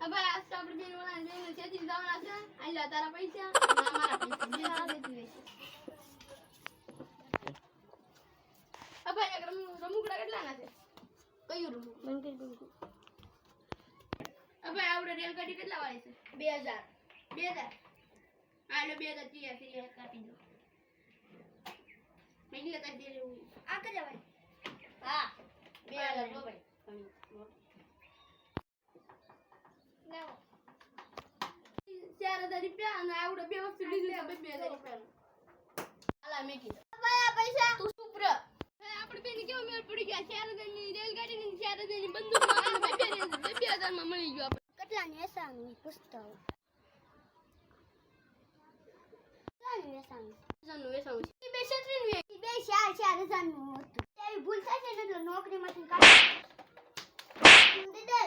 હવે આ તો આપણે બેન વાળા જઈને છેતી જવાના છે આલ્યા તારા પૈસા અને અમારા પૈસા બે છેતી વેચી હવે એક રમુકડા કેટલા ના છે કયું રમુક બંકી હવે આવડે રેલગાડી કેટલા વાળી છે 2000 આલે 2000 તીયા ફરી કાપી દો મેંગલે કાઢ દે લેવું આ કર્યા ભાઈ હા 2000 નો ભાઈ લાવો 4000 રૂપિયા અને આવડે બે વસ્તુ લીધી છે 2000 રૂપિયા આલા મેકી દો ભાઈ આ પૈસા તું ચૂપ રહે આપણે બેની કેવો મેળ પડી ગયા 4000 ની રેલગાડી ની 4000 ની બંદૂક માં 2000 માં મળી ગયો આપણે કેટલા ની વેસાણી પુસ્તક વેસાવું છે બે છત્રી બે 4000 નું હતું તેવી ભૂલ થાય છે એટલે નોકરીમાંથી કાઢી દે